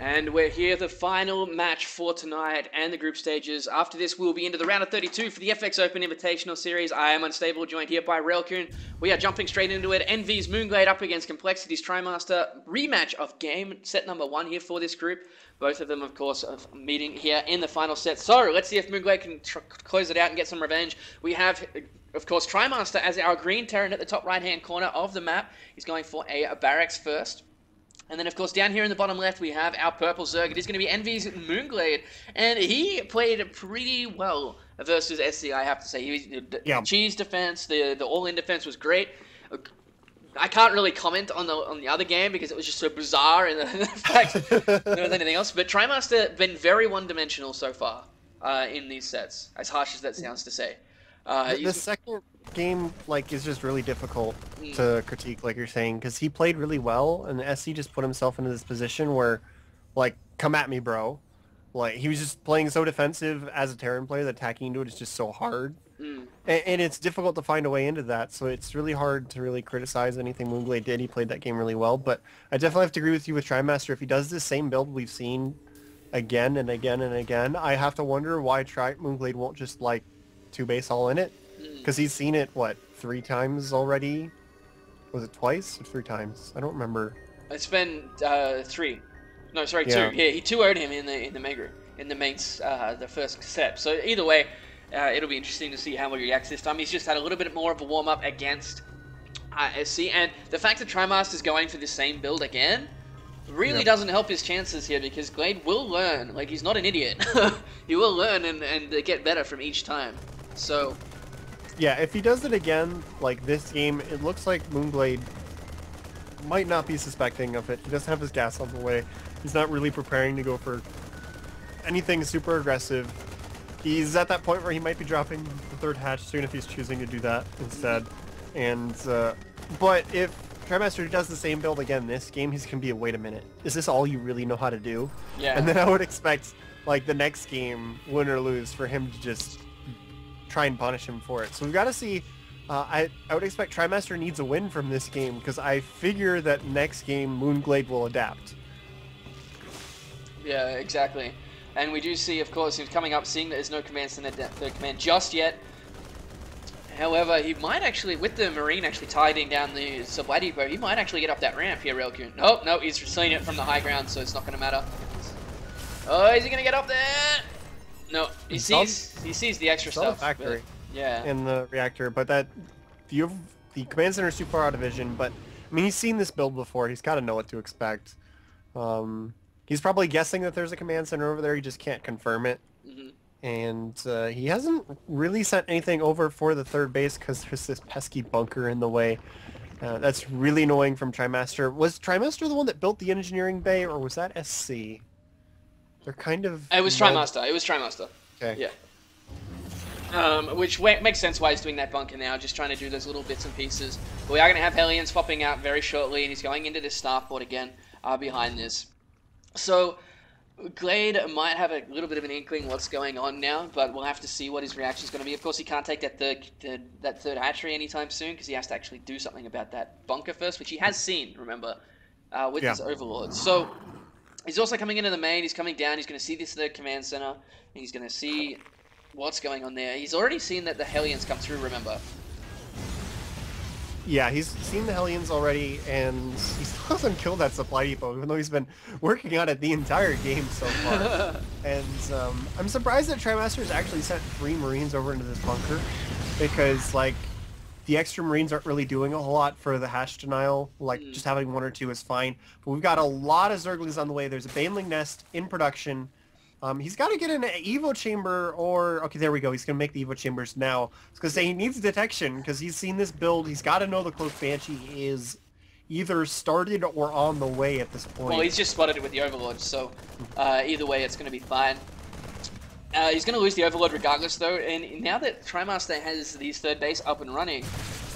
And we're here, the final match for tonight and the group stages. After this, we'll be into the round of 32 for the FX Open Invitational Series. I am Unstable, joined here by Railcoon. We are jumping straight into it. Nvmoonglade up against Complexity's TriMaster. Rematch of game set number 1 here for this group. Both of them, of course, are meeting here in the final set. So, let's see if Moonglade can close it out and get some revenge. We have, of course, TriMaster as our green Terran at the top right-hand corner of the map. He's going for a barracks first. And then, of course, down here in the bottom left, we have our purple Zerg. It is going to be Nvmoonglade, and he played pretty well versus SC, I have to say. The cheese defense, the all-in defense was great. I can't really comment on the other game because it was just so bizarre in the fact there was anything else. But TriMaster been very one-dimensional so far in these sets, as harsh as that sounds to say. The second game is just really difficult to critique, like you're saying, because he played really well, and SC just put himself into this position where, come at me, bro. He was just playing so defensive as a Terran player that attacking into it is just so hard. And it's difficult to find a way into that, so it's really hard to really criticize anything Moonglade did. He played that game really well, but I definitely have to agree with you with TriMaster. If he does this same build we've seen again and again and again, I have to wonder why Moonglade won't just, two-base all in it, because he's seen it, 3 times already? Was it twice or 3 times? I don't remember. It's been 3. No, sorry, 2. Yeah, he 2-0'd him in the main group, in the mains, the first set. So either way, it'll be interesting to see how he reacts this time. He's just had a little bit more of a warm-up against SC, and the fact that TriMaster's going for the same build again really doesn't help his chances here, because Glade will learn. He's not an idiot. He will learn and get better from each time. So, yeah, if he does it again, this game, it looks like Moonglade might not be suspecting of it. He doesn't have his gas on the way. He's not really preparing to go for anything super aggressive. He's at that point where he might be dropping the 3rd hatch soon if he's choosing to do that instead. And, but if TriMaster does the same build again this game, he's going to be wait a minute, is this all you really know how to do? Yeah. And then I would expect, the next game, win or lose, for him to just try and punish him for it. So we've got to see. I would expect TriMaster needs a win from this game, because I figure that next game Moonglade will adapt. Yeah, exactly. And we do see, of course, he's coming up, seeing that there's no commands in the 3rd command just yet. However, he might actually, with the Marine actually tiding down the supply depot, he might actually get up that ramp here, Railcoon. Oh, no, he's seeing it from the high ground, so it's not going to matter. Oh, is he going to get up there? No, he sees the extra stuff. The factory, yeah, in the reactor, but the command center is too far out of vision. But I mean, he's seen this build before. He's got to know what to expect. He's probably guessing that there's a command center over there. He just can't confirm it. And he hasn't really sent anything over for the 3rd base because there's this pesky bunker in the way. That's really annoying from TriMaster. Was TriMaster the one that built the engineering bay, or was that SC? They're kind of... It was TriMaster. It was TriMaster. Okay. Yeah. Which makes sense why he's doing that bunker now, just trying to do those little bits and pieces. But we are going to have Hellions popping out very shortly, and he's going into this starport again behind this. So, Glade might have a little bit of an inkling what's going on now, but we'll have to see what his reaction is going to be. Of course, he can't take that 3rd hatchery anytime soon, because he has to actually do something about that bunker first, which he has seen, remember, with his overlords. So, he's also coming into the main, he's coming down, he's going to see this 3rd command center, and he's going to see what's going on there. He's already seen that the Hellions come through, remember. Yeah, he's seen the Hellions already, and he still hasn't killed that supply depot, even though he's been working on it the entire game so far. And I'm surprised that TriMaster's actually sent 3 Marines over into this bunker, because, the extra Marines aren't really doing a whole lot for the hash denial. Just having 1 or 2 is fine. But we've got a lot of Zerglings on the way. There's a Baneling Nest in production. He's got to get an Evo chamber, or... Okay, there we go. He's going to make the Evo chambers now. I was going to say he needs detection, because he's seen this build. He's got to know the Cloak Banshee is either started or on the way at this point. Well, he's just spotted it with the Overlord, so either way, it's going to be fine. He's going to lose the Overlord regardless, though, and now that TriMaster has these 3rd base up and running,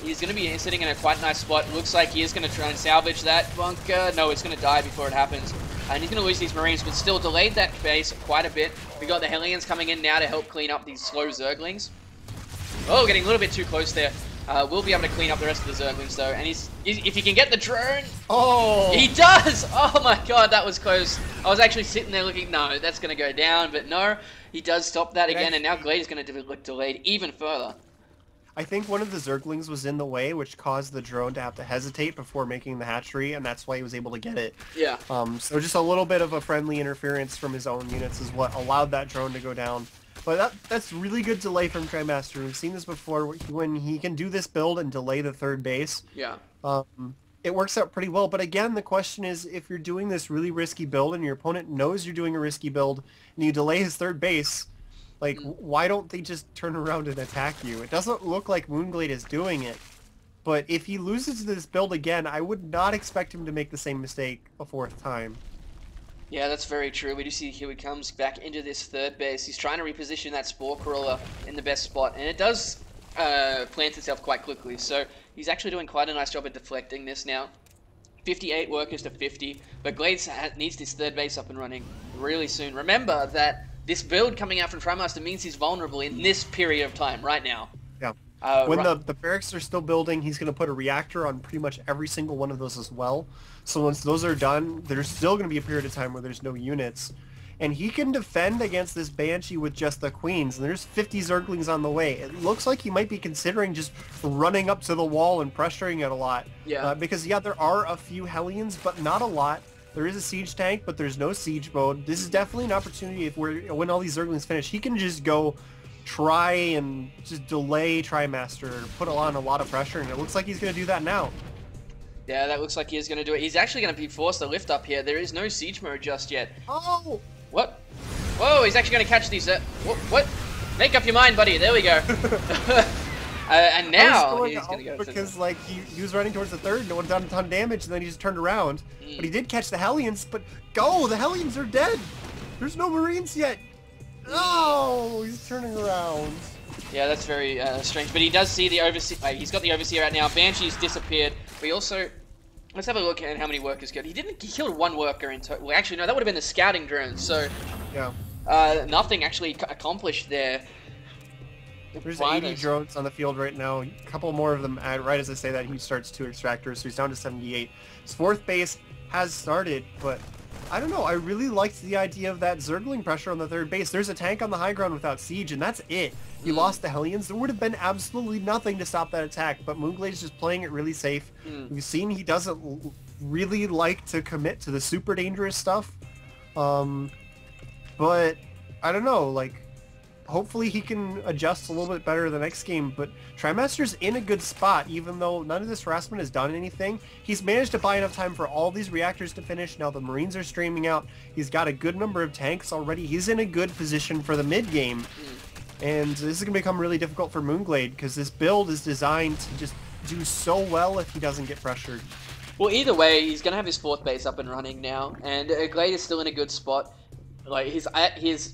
he's going to be sitting in a quite nice spot. Looks like he is going to try and salvage that bunker. No, it's going to die before it happens. And he's going to lose these Marines, but still delayed that base quite a bit. We got the Hellions coming in now to help clean up these slow Zerglings. Oh, getting a little bit too close there. Will be able to clean up the rest of the Zerglings though, and if he can get the drone, oh, he does! Oh my god, that was close. I was actually sitting there looking, no, that's going to go down, but no, he does stop that again, and now Glade is going to look delayed even further. I think one of the Zerglings was in the way, which caused the drone to have to hesitate before making the hatchery, and that's why he was able to get it. Yeah. So just a little bit of a friendly interference from his own units is what allowed that drone to go down. But that's really good delay from TriMaster. We've seen this before when he can do this build and delay the third base. Yeah. It works out pretty well. But again, the question is, if you're doing this really risky build and your opponent knows you're doing a risky build and you delay his third base, like, why don't they just turn around and attack you? It doesn't look like Moonglade is doing it. But if he loses this build again, I would not expect him to make the same mistake a fourth time. Yeah, that's very true. We do see here he comes back into this third base. He's trying to reposition that Spore Crawler in the best spot, and it does plant itself quite quickly. So he's actually doing quite a nice job at deflecting this now. 58 workers to 50, but Glades needs this third base up and running really soon. Remember that this build coming out from TriMaster means he's vulnerable in this period of time, right now. Yeah. When the barracks are still building, he's going to put a reactor on pretty much every single one of those as well. So once those are done, there's still going to be a period of time where there's no units. And he can defend against this Banshee with just the Queens, and there's 50 Zerglings on the way. It looks like he might be considering just running up to the wall and pressuring it a lot. Yeah. Because, yeah, there are a few Hellions, but not a lot. There is a siege tank, but there's no siege mode. This is definitely an opportunity when all these Zerglings finish, he can just go try and just delay TriMaster, put on a lot of pressure, and it looks like he's going to do that now. Yeah, that looks like he is going to do it. He's actually going to be forced to lift up here. There is no siege mode just yet. Oh! What? Whoa, he's actually going to catch these... What? Make up your mind, buddy. There we go. And now he's going to go... Because, like, he was running towards the third, no one done a ton of damage, and then he just turned around. But he did catch the Hellions, but go! The Hellions are dead! There's no Marines yet! Oh, he's turning around. Yeah, that's very strange. But he does see the Overseer. He's got the Overseer out now. Banshee's disappeared. We also... Let's have a look at how many workers killed. He killed one worker in total. Well, actually, no, that would have been the scouting drone. So, yeah. Nothing actually accomplished there. There's 80 drones on the field right now. A couple more of them. Right as I say that, he starts 2 extractors, so he's down to 78. His fourth base has started, but I don't know. I really liked the idea of that Zergling pressure on the third base. There's a tank on the high ground without siege, and that's it. He lost the Hellions. There would have been absolutely nothing to stop that attack, but Moonglade is just playing it really safe. We've seen he doesn't really like to commit to the super dangerous stuff. But I don't know, like, hopefully he can adjust a little bit better the next game, but TriMaster's in a good spot, even though none of this harassment has done anything. He's managed to buy enough time for all these reactors to finish. Now the Marines are streaming out. He's got a good number of tanks already. He's in a good position for the mid-game. And this is going to become really difficult for Moonglade, because this build is designed to just do so well if he doesn't get pressured. Well, either way, he's going to have his fourth base up and running now, and Glade is still in a good spot. Like, he's at his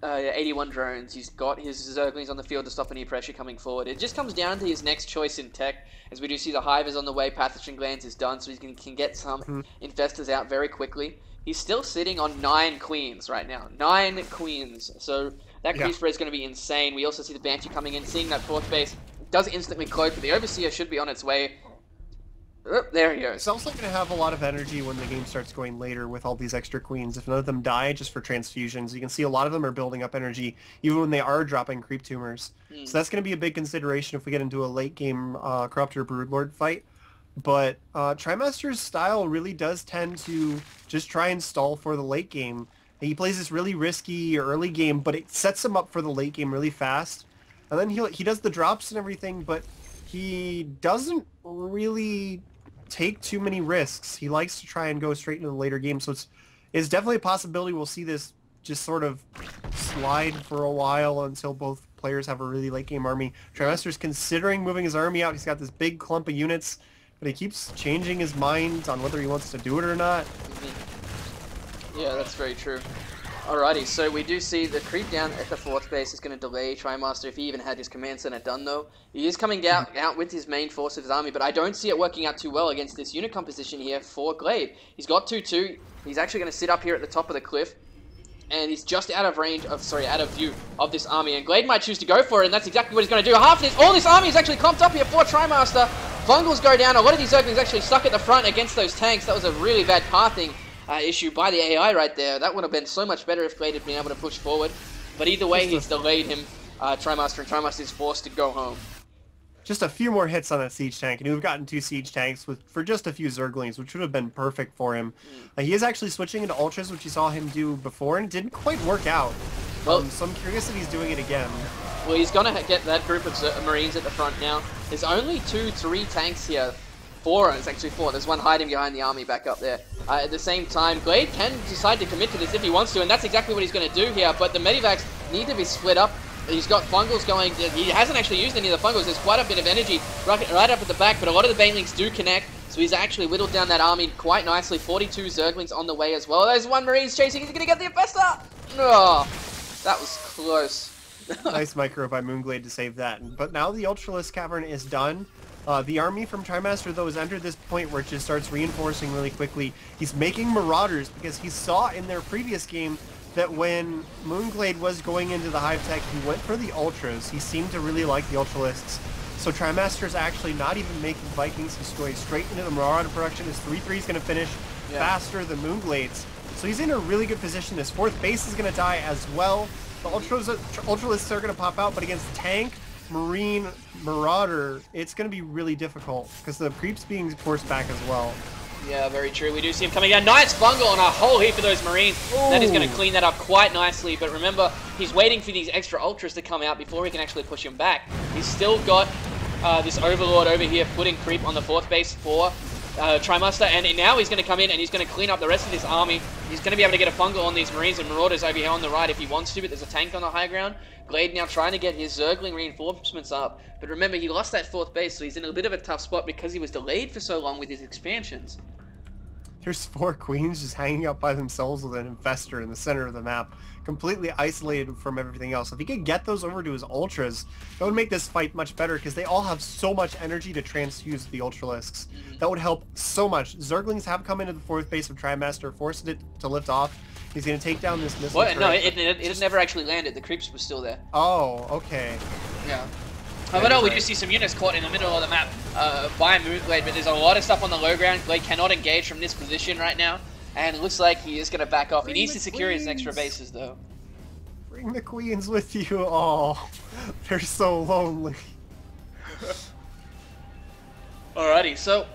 81 drones. He's got his Zerglings on the field to stop any pressure coming forward. It just comes down to his next choice in tech, as we do see the Hive is on the way, Pathogen Glands is done, so he can get some Infestors out very quickly. He's still sitting on 9 Queens right now. 9 Queens. So that creep spread is going to be insane. We also see the Banshee coming in, seeing that fourth base. Does instantly cloak, but the Overseer should be on its way. Oh, there he goes. It's also going to have a lot of energy when the game starts going later with all these extra Queens. If none of them die just for transfusions, you can see a lot of them are building up energy, even when they are dropping creep tumors. So that's going to be a big consideration if we get into a late game Corruptor Broodlord fight. But TriMaster's style really does tend to just try and stall for the late game. He plays this really risky early game, but it sets him up for the late game really fast. And then he does the drops and everything, but he doesn't really take too many risks. He likes to try and go straight into the later game, so it's definitely a possibility we'll see this just sort of slide for a while until both players have a really late game army. TriMaster's considering moving his army out. He's got this big clump of units, but he keeps changing his mind on whether he wants to do it or not. Yeah, that's very true. Alrighty, so we do see the creep down at the fourth base is going to delay TriMaster if he even had his command center done, though. He is coming out with his main force of his army, but I don't see it working out too well against this unit composition here for Glade. He's got 2-2. He's actually going to sit up here at the top of the cliff. And he's just out of range of, out of view of this army. And Glade might choose to go for it, and that's exactly what he's going to do. Half of this, all this army is actually clumped up here for Trimaster. Bungles go down. A lot of these Zerglings actually stuck at the front against those tanks. That was a really bad pathing issue by the AI right there. That would have been so much better if Glade had been able to push forward. But either way, he's delayed him, Trimaster, and Trimaster is forced to go home. Just a few more hits on that siege tank, and we've gotten 2 siege tanks for just a few Zerglings, which would have been perfect for him. He is actually switching into Ultras, which you saw him do before, and it didn't quite work out. Well, so I'm curious if he's doing it again. Well, he's going to get that group of Marines at the front now. There's only 3 tanks here. 4, it's actually 4. There's one hiding behind the army back up there. At the same time, Glade can decide to commit to this if he wants to, and that's exactly what he's going to do here, but the Medivacs need to be split up. He's got Fungals going. He hasn't actually used any of the Fungals. There's quite a bit of energy right up at the back, but a lot of the Banelings do connect. So he's actually whittled down that army quite nicely. 42 Zerglings on the way as well. There's one Marine's chasing. He's going to get the Infestor. Oh, that was close. Nice micro by Moonglade to save that. But now the Ultralisk Cavern is done. The army from Trimaster, though, has entered this point where it just starts reinforcing really quickly. He's making Marauders because he saw in their previous game that when Moonglade was going into the Hive Tech, he went for the Ultras. He seemed to really like the Ultralisks. So Trimaster's actually not even making Vikings. He's going straight into the Marauder production. His 3-3 is going to finish faster than Moonglade's. So he's in a really good position. His 4th base is going to die as well. The Ultralisks are going to pop out, but against Tank, Marine, Marauder, it's going to be really difficult because the creep's being forced back as well. Yeah, very true. We do see him coming down. Nice fungal on a whole heap of those Marines. Ooh. That is going to clean that up quite nicely. But remember, he's waiting for these extra Ultras to come out before he can actually push him back. He's still got this Overlord over here putting creep on the 4th base for Trimaster. And now he's going to come in and he's going to clean up the rest of this army. He's going to be able to get a fungal on these Marines and Marauders over here on the right if he wants to. But there's a tank on the high ground. Glade now trying to get his Zergling reinforcements up. But remember, he lost that 4th base, so he's in a bit of a tough spot because he was delayed for so long with his expansions. There's 4 queens just hanging out by themselves with an infestor in the center of the map, completely isolated from everything else. If he could get those over to his Ultras, that would make this fight much better because they all have so much energy to transfuse the Ultralisks. That would help so much. Zerglings have come into the 4th base of Trimaster, forced it to lift off. He's going to take down this missile turret. No, it never actually landed. The creeps were still there. Oh, okay. Yeah. But no, we do see some units caught in the middle of the map by Moonglade, but there's a lot of stuff on the low ground. Glade cannot engage from this position right now, and it looks like he is going to back off. He needs to secure his extra bases, though. Bring the queens with you. Oh, they're so lonely. Alrighty, so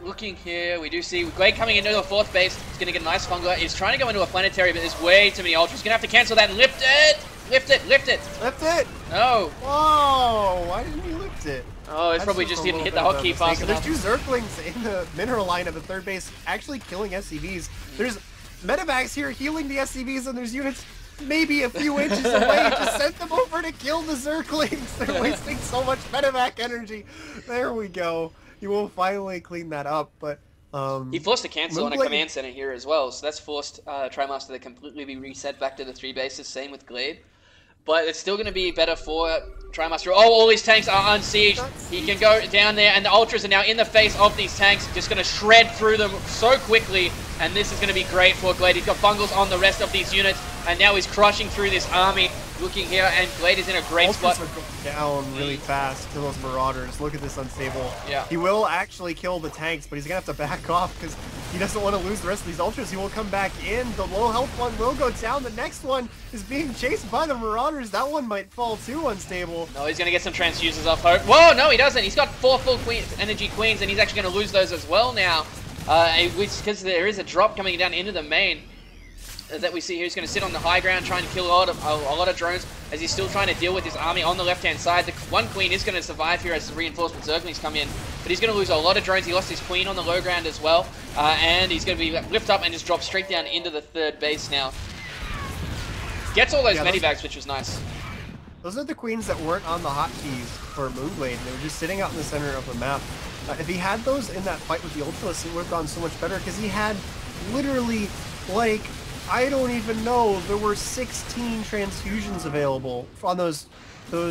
looking here, we do see Glade coming into the 4th base. He's going to get a nice fungal. He's trying to go into a planetary, but there's way too many Ultras. He's going to have to cancel that and lift it! Lift it! Lift it! Lift it! No! Whoa! Why didn't you lift it? Oh, it's probably just didn't hit the hotkey fast enough. There's 2 Zerglings in the mineral line of the 3rd base actually killing SCVs. There's Medivacs here healing the SCVs, and there's units maybe a few inches away. Just sent them over to kill the Zerglings. They're wasting so much Medivac energy. There we go. You will finally clean that up, but he forced a cancel on a command center here as well, so that's forced Trimaster to completely be reset back to the 3 bases, same with Glade. But it's still going to be better for Trimaster. Oh, all these tanks are unsieged. He can go down there, and the Ultras are now in the face of these tanks, just going to shred through them so quickly, and this is going to be great for Glade. He's got Fungals on the rest of these units, and now he's crushing through this army. Looking here, and Glade is in a great spot. Ultras are going down really fast to those Marauders. Look at this unstable. Yeah. He will actually kill the tanks, but he's going to have to back off because he doesn't want to lose the rest of these Ultras. He will come back in. The low health one will go down. The next one is being chased by the Marauders. That one might fall too unstable. No, he's going to get some transfuses off hope. Whoa, no, he doesn't. He's got 4 full energy queens, and he's actually going to lose those as well now. Because there is a drop coming down into the main that we see here. He's going to sit on the high ground trying to kill a lot of drones as he's still trying to deal with his army on the left-hand side. The one queen is going to survive here as the reinforcement Zerglings come in, but he's going to lose a lot of drones. He lost his queen on the low ground as well, and he's going to be lift up and just drop straight down into the 3rd base now. Gets all those medivacs, which was nice. Those are the queens that weren't on the hotkeys for Moonglade. They were just sitting out in the center of the map. If he had those in that fight with the Ultralisk, it would have gone so much better because he had literally like I don't even know. There were 16 transfusions available on those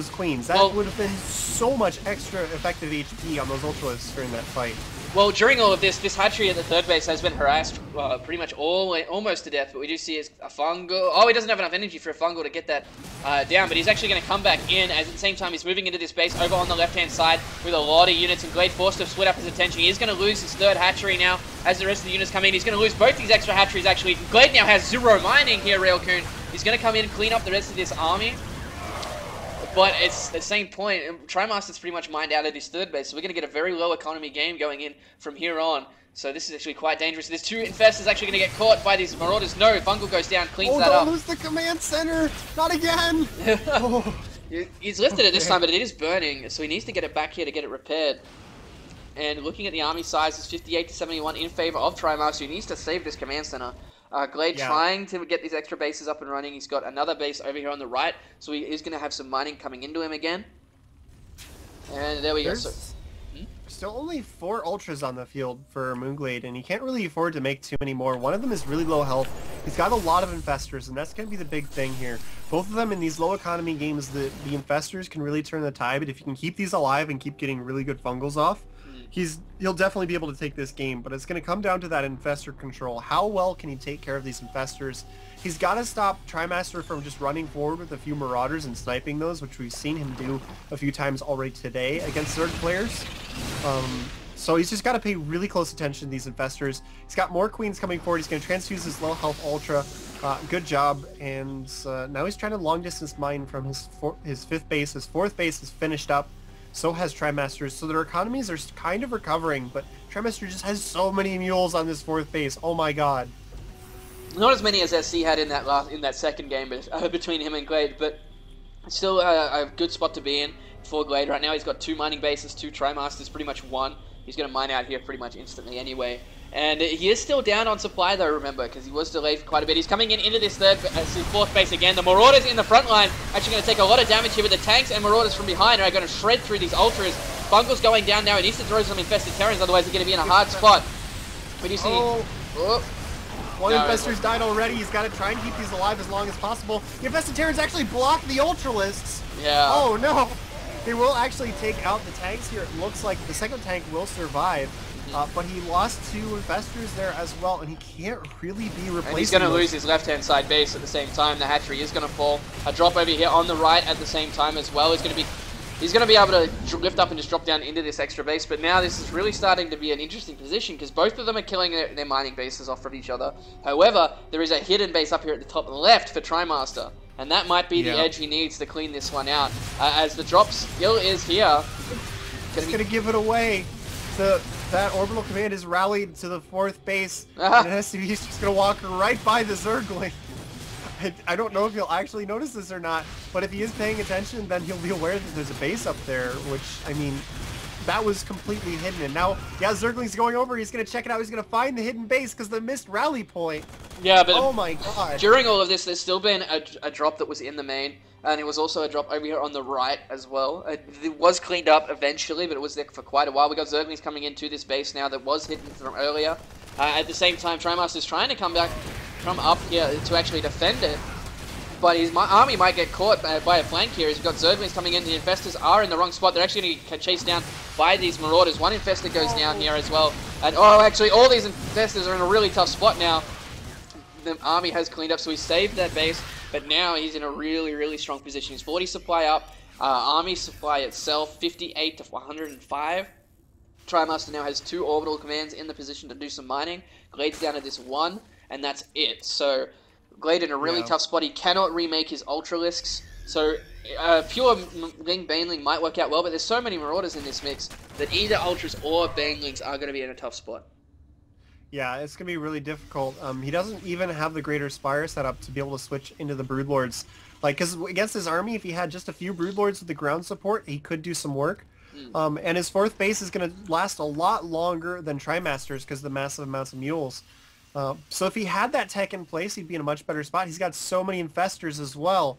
queens. That would have been so much extra effective HP on those ultras during that fight. Well, during all of this hatchery at the third base has been harassed pretty much almost to death, but we do see a fungal. Oh, he doesn't have enough energy for a fungal to get that down, but he's actually going to come back in, as at the same time he's moving into this base over on the left-hand side with a lot of units, and Glade forced to split up his attention. He is going to lose his third hatchery now as the rest of the units come in. He's going to lose both these extra hatcheries, actually. Glade now has 0 mining here, Railcoon. He's going to come in and clean up the rest of this army. But it's at the same point, TriMaster's pretty much mined out at his third base, so we're going to get a very low economy game going in from here on. So this is actually quite dangerous. There's 2 infestors actually going to get caught by these marauders. No, Fungal goes down, cleans that up. Don't lose the command center! Not again! He's lifted it this time, but it is burning, so he needs to get it back here to get it repaired. And looking at the army size, it's 58 to 71 in favor of TriMaster, who needs to save this command center. Glade trying to get these extra bases up and running. He's got another base over here on the right, so he is going to have some mining coming into him again. And there we go. Still only 4 ultras on the field for Moonglade, and he can't really afford to make too many more. One of them is really low health. He's got a lot of infestors, and that's going to be the big thing here. Both of them in these low economy games, the infestors can really turn the tide, but if you can keep these alive and keep getting really good fungals off, he'll definitely be able to take this game, but it's going to come down to that infestor control. How well can he take care of these infestors? He's got to stop TriMaster from just running forward with a few marauders and sniping those, which we've seen him do a few times already today against Zerg players. So he's just got to pay really close attention to these infestors. He's got more queens coming forward. He's going to transfuse his low health ultra. Good job. And now he's trying to long distance mine from his 5th base. His 4th base is finished up. So has TriMaster's, so their economies are kind of recovering, but TriMaster just has so many mules on this 4th base. Oh my god. Not as many as SC had in that second game between him and Glade, but still a good spot to be in for Glade. Right now he's got 2 mining bases, 2 TriMasters, pretty much 1. He's going to mine out here pretty much instantly anyway. And he is still down on supply though, remember, because he was delayed for quite a bit. He's coming into this 4th base again. The Marauders in the front line actually going to take a lot of damage here, with the tanks and Marauders from behind are going to shred through these ultras. Fungal's going down now. He needs to throw some infested Terrans, otherwise they're going to be in a hard spot. But you see... One infestor's died already. He's got to try and keep these alive as long as possible. The infested Terrans actually block the ultralists. Yeah. Oh no. They will actually take out the tanks here. It looks like the second tank will survive. But he lost 2 infestors there as well, and he can't really be replaced. And he's going to lose his left-hand side base at the same time. The hatchery is going to fall. A drop over here on the right at the same time as well is going to be... He's going to be able to lift up and just drop down into this extra base, but now this is really starting to be an interesting position because both of them are killing their mining bases off from each other. However, there is a hidden base up here at the top left for TriMaster, and that might be the edge he needs to clean this one out. As the drop still is here. He's going to give it away. That orbital command is rallied to the 4th base, and SCV's just going to walk right by the Zergling. I don't know if he'll actually notice this or not, but if he is paying attention, then he'll be aware that there's a base up there, which, I mean, that was completely hidden. And now, Zergling's going over, he's going to check it out, he's going to find the hidden base because the missed rally point. Yeah, but oh my god. During all of this, there's still been a drop that was in the main, and it was also a drop over here on the right as well. It was cleaned up eventually, but it was there for quite a while. We got Zerglings coming into this base now that was hidden from earlier. At the same time, TriMaster's trying to come up here to actually defend it, but his army might get caught by a flank here. He's got Zerglings coming in. The infestors are in the wrong spot. They're actually going to get chased down by these Marauders. One infestor goes down here as well. And actually, all these infestors are in a really tough spot now. The army has cleaned up, so he saved that base, but now he's in a really, really strong position. He's 40 supply up. Army supply itself, 58 to 105. TriMaster now has 2 orbital commands in the position to do some mining. Glade's down to this 1, and that's it. So Glade in a really tough spot. He cannot remake his Ultralisks. So pure Baneling might work out well, but there's so many Marauders in this mix that either Ultras or Banelings are going to be in a tough spot. Yeah, it's going to be really difficult. He doesn't even have the Greater Spire set up to be able to switch into the Broodlords. Like, because against his army, if he had just a few Broodlords with the ground support, he could do some work. And his 4th base is going to last a lot longer than TriMaster's because of the massive amounts of mules. So if he had that tech in place, he'd be in a much better spot. He's got so many infestors as well.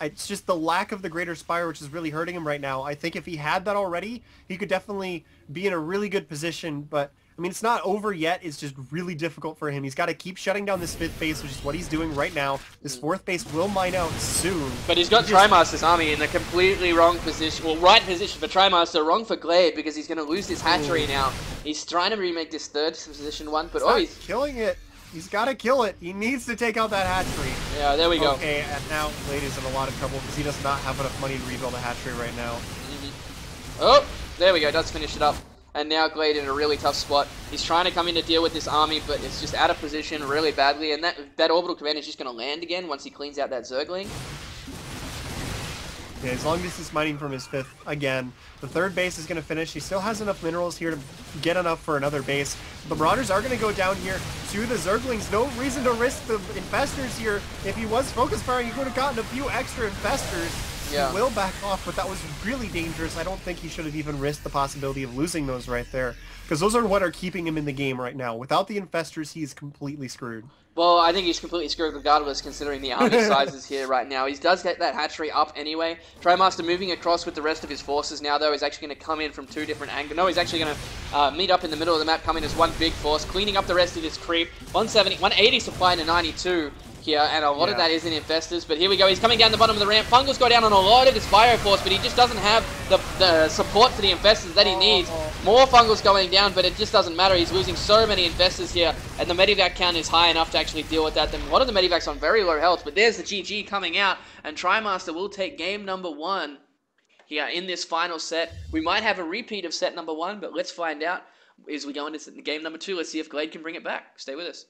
It's just the lack of the Greater Spire which is really hurting him right now. I think if he had that already, he could definitely be in a really good position, but I mean, it's not over yet. It's just really difficult for him. He's got to keep shutting down this 5th base, which is what he's doing right now. This 4th base will mine out soon. But he's got TriMaster's army in the completely wrong position. Well, right position for TriMaster, wrong for Glade, because he's going to lose this hatchery now. He's trying to remake this 3rd position one, but he's killing it. He's got to kill it. He needs to take out that hatchery. Yeah, there we go. Okay, and now Glade is in a lot of trouble because he does not have enough money to rebuild a hatchery right now. Oh, there we go. Does finish it up. And now Glade in a really tough spot. He's trying to come in to deal with this army, but it's just out of position really badly. And that orbital command is just going to land again once he cleans out that Zergling. Yeah, as long as he's mining from his 5th again. The 3rd base is going to finish. He still has enough minerals here to get enough for another base. The Marauders are going to go down here to the Zerglings. No reason to risk the Infestors here. If he was focus firing, he could have gotten a few extra Infestors. Yeah. He will back off, but that was really dangerous. I don't think he should have even risked the possibility of losing those right there, because those are what are keeping him in the game right now. Without the Infestors, he's completely screwed. Well, I think he's completely screwed regardless, considering the army sizes here right now. He does get that hatchery up anyway. TriMaster moving across with the rest of his forces now, though, is actually going to come in from 2 different angles. No, he's actually going to meet up in the middle of the map, come in as one big force, cleaning up the rest of his creep. 180 supply into 92. Here, and a lot of that is in Infestors, but here we go, he's coming down the bottom of the ramp. Fungal's got down on a lot of his Fire Force, but he just doesn't have the support for the Infestors that he needs. More Fungal's going down, but it just doesn't matter. He's losing so many Infestors here, and the Medivac count is high enough to actually deal with that. One of the Medivac's on very low health, but there's the GG coming out, and TriMaster will take game number 1 here in this final set. We might have a repeat of set number 1, but let's find out as we go into game number 2. Let's see if Glade can bring it back. Stay with us.